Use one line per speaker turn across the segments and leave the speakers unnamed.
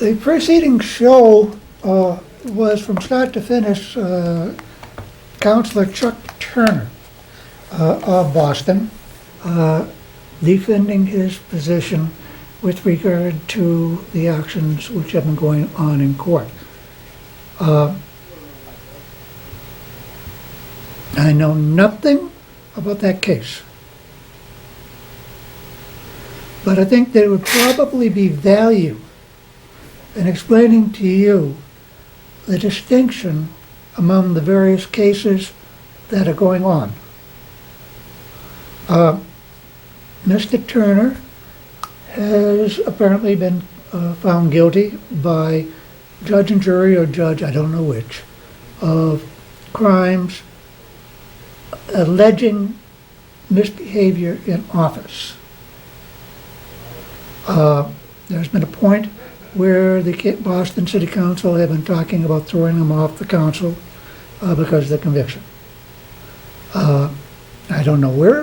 The preceding show was from start to finish Councilor Chuck Turner of Boston defending his position with regard to the actions which have been going on in court. I know nothing about that case, but I think there would probably be value in explaining to you the distinction among the various cases that are going on. Mr. Turner has apparently been found guilty by judge and jury, or judge, I don't know which, of crimes alleging misbehavior in office. There's been a point where the Boston City Council have been talking about throwing him off the council because of the conviction. I don't know where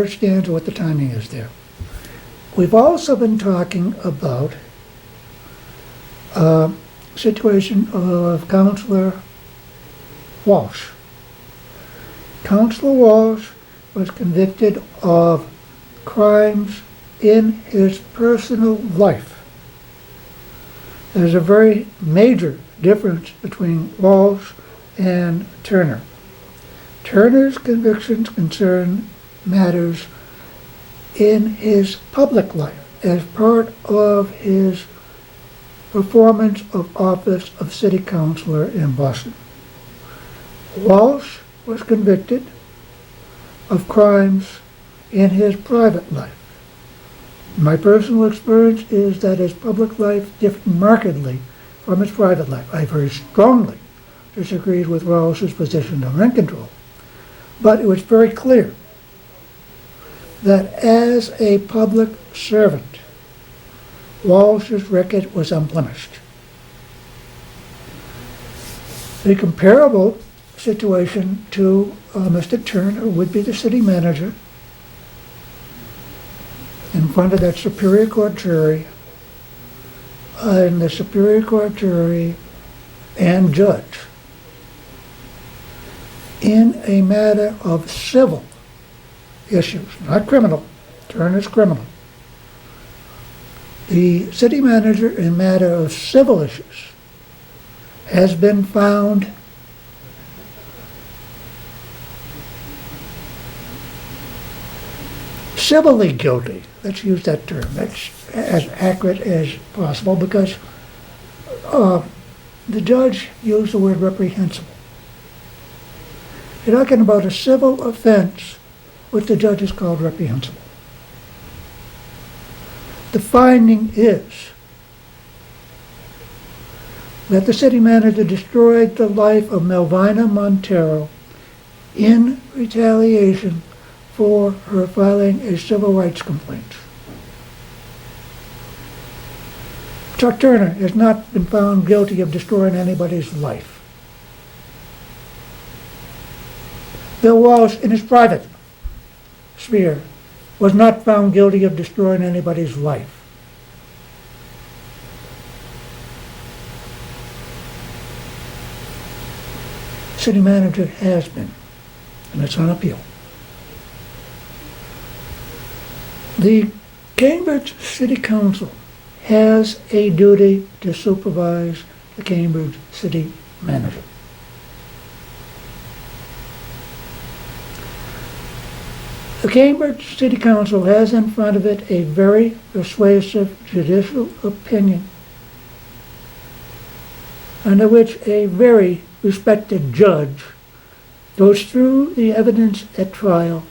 it stands or what the timing is there. We've also been talking about situation of Councilor Walsh. Councilor Walsh was convicted of crimes in his personal life. There's a very major difference between Walsh and Turner. Turner's convictions concern matters in his public life as part of his performance of office of City Councilor in Boston. Walsh was convicted of crimes in his private life. My personal experience is that his public life differed markedly from his private life. I very strongly disagreed with Walsh's position on rent control, but it was very clear that as a public servant, Walsh's record was unblemished. The comparable situation to Mr. Turner would be the city manager in front of that Superior Court jury, and the Superior Court jury and judge in a matter of civil issues, not criminal. Turner's criminal. The city manager in matter of civil issues has been found civilly guilty. Let's use that term. That's as accurate as possible, because the judge used the word reprehensible. You're talking about a civil offense which the judge has called reprehensible. The finding is that the city manager destroyed the life of Melvina Montero in retaliation for her filing a civil rights complaint. Chuck Turner has not been found guilty of destroying anybody's life. Bill Walsh, in his private sphere, was not found guilty of destroying anybody's life. City manager has been, and it's on appeal. The Cambridge City Council has a duty to supervise the Cambridge City Manager. The Cambridge City Council has in front of it a very persuasive judicial opinion under which a very respected judge goes through the evidence at trial,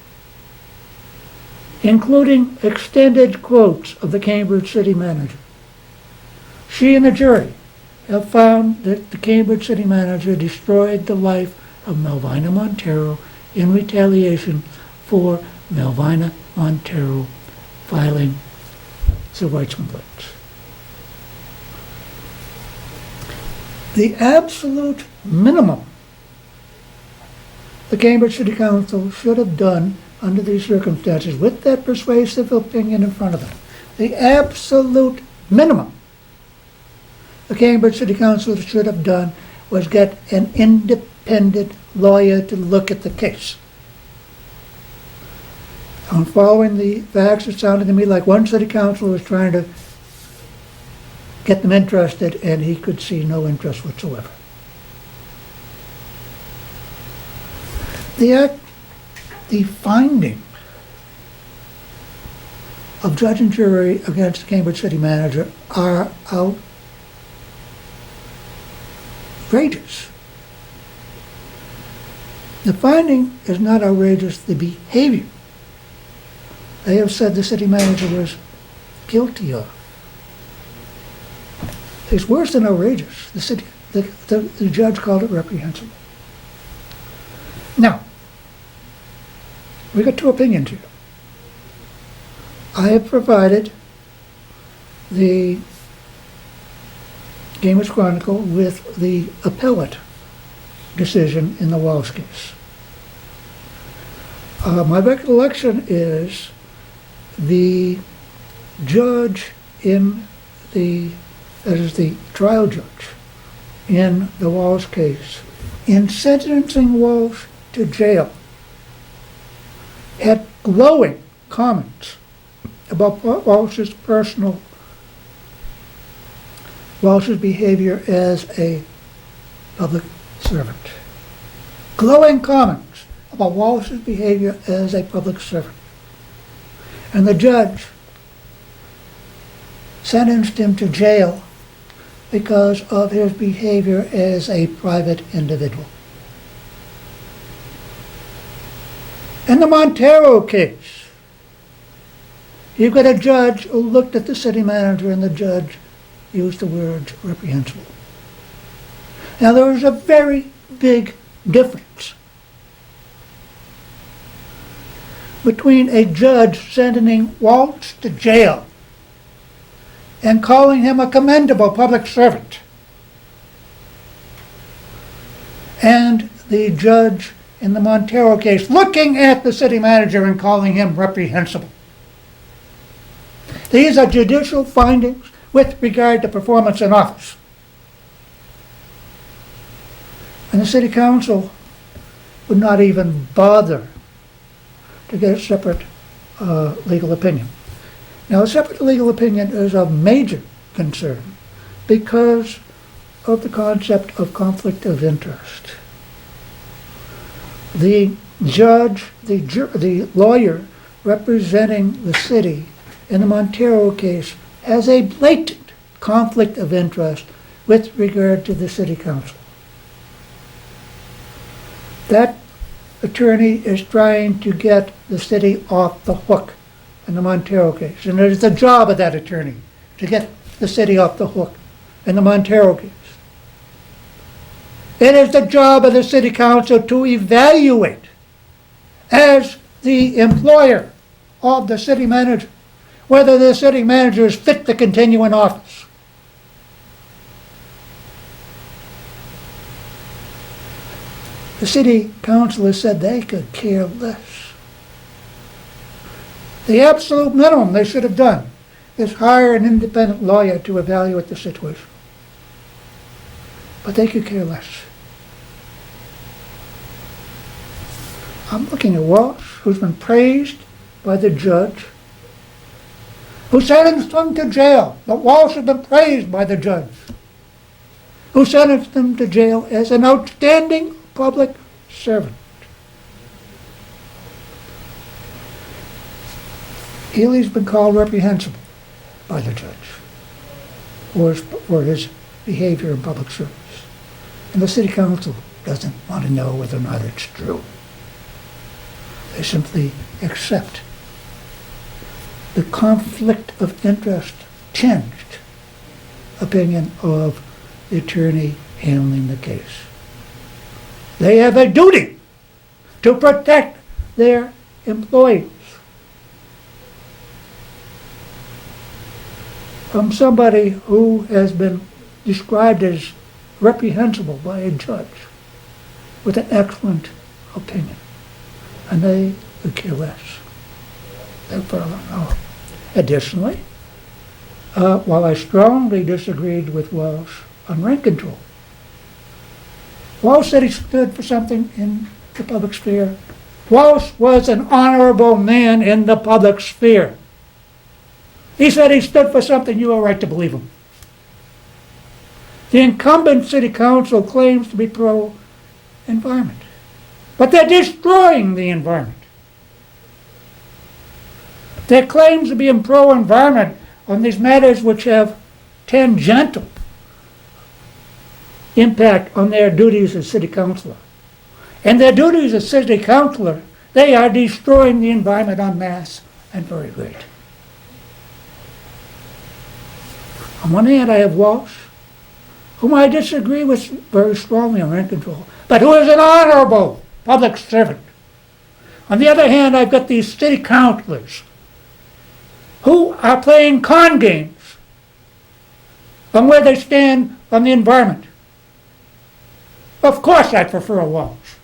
including extended quotes of the Cambridge City Manager. She and the jury have found that the Cambridge City Manager destroyed the life of Melvina Montero in retaliation for Melvina Montero filing civil rights complaints. The absolute minimum the Cambridge City Council should have done under these circumstances, with that persuasive opinion in front of them, the absolute minimum the Cambridge City Council should have done was get an independent lawyer to look at the case. On following the facts, it sounded to me like one city councilor was trying to get them interested, and he could see no interest whatsoever. The finding of judge and jury against the Cambridge city manager are outrageous. The finding is not outrageous, the behavior they have said the city manager was guilty of is worse than outrageous. The judge called it reprehensible. Now, we got two opinions here. I have provided the Cambridge Chronicle with the appellate decision in the Walsh case. My recollection is the judge that is the trial judge in the Walsh case, in sentencing Walsh to jail, had glowing comments about Walsh's behavior as a public servant. Glowing comments about Walsh's behavior as a public servant. And the judge sentenced him to jail because of his behavior as a private individual. In the Montero case, you've got a judge who looked at the city manager, and the judge used the words reprehensible. Now, there is a very big difference between a judge sentencing Walsh to jail and calling him a commendable public servant, and the judge in the Montero case looking at the city manager and calling him reprehensible. These are judicial findings with regard to performance in office. And the city council would not even bother to get a separate legal opinion. Now, a separate legal opinion is of major concern because of the concept of conflict of interest. The judge, the lawyer representing the city in the Montero case has a blatant conflict of interest with regard to the city council. That attorney is trying to get the city off the hook in the Montero case. And it is the job of that attorney to get the city off the hook in the Montero case. It is the job of the city council to evaluate, as the employer of the city manager, whether the city manager is fit to continue in office. The city council has said they could care less. The absolute minimum they should have done is hire an independent lawyer to evaluate the situation. But they could care less. I'm looking at Walsh, who's been praised by the judge, who sentenced him to jail. But Walsh has been praised by the judge, who sentenced him to jail as an outstanding public servant. Healy's been called reprehensible by the judge for his behavior in public service. And the city council doesn't want to know whether or not it's true. They simply accept the conflict of interest tinged opinion of the attorney handling the case. They have a duty to protect their employees from somebody who has been described as reprehensible by a judge with an excellent opinion. And they could care less. Additionally, while I strongly disagreed with Walsh on rent control. Walsh said he stood for something in the public sphere. Walsh was an honorable man in the public sphere. He said he stood for something, you have a right to believe him. The incumbent city council claims to be pro-environment, but they're destroying the environment. Their claims to be pro-environment on these matters which have tangential impact on their duties as city councilor. And their duties as city councilor, they are destroying the environment en masse and very great. On one hand, I have Walsh, whom I disagree with very strongly on rent control, but who is an honorable public servant. On the other hand, I've got these city councilors who are playing con games on where they stand on the environment. Of course I prefer Walsh,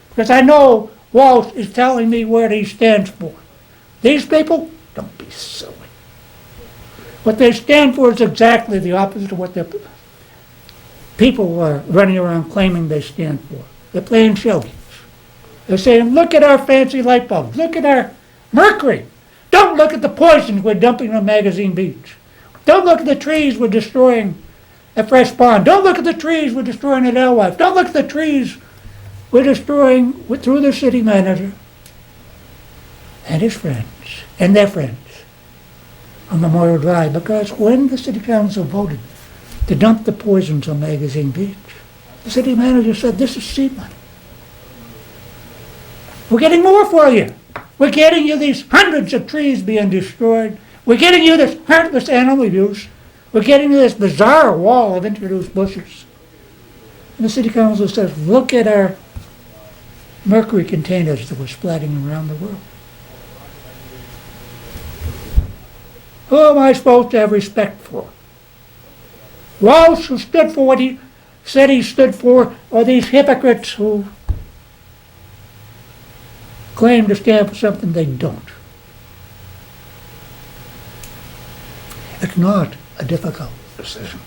because I know Walsh is telling me where he stands for. These people, don't be silly. What they stand for is exactly the opposite of what their people are running around claiming they stand for. They're playing shell games. They're saying, look at our fancy light bulbs, look at our mercury. Don't look at the poisons we're dumping on Magazine Beach. Don't look at the trees we're destroying at Fresh Pond. Don't look at the trees we're destroying at Alewife. Don't look at the trees we're destroying through the city manager and his friends and their friends on Memorial Drive. Because when the city council voted to dump the poisons on Magazine Beach, the city manager said, this is seed money. We're getting more for you. We're getting you these hundreds of trees being destroyed. We're getting you this heartless animal abuse. We're getting you this bizarre wall of introduced bushes. And the city council says, look at our mercury containers that we're splatting around the world. Who am I supposed to have respect for? Walsh, who stood for what he said he stood for, or these hypocrites who claim to stand for something they don't? It's not a difficult decision.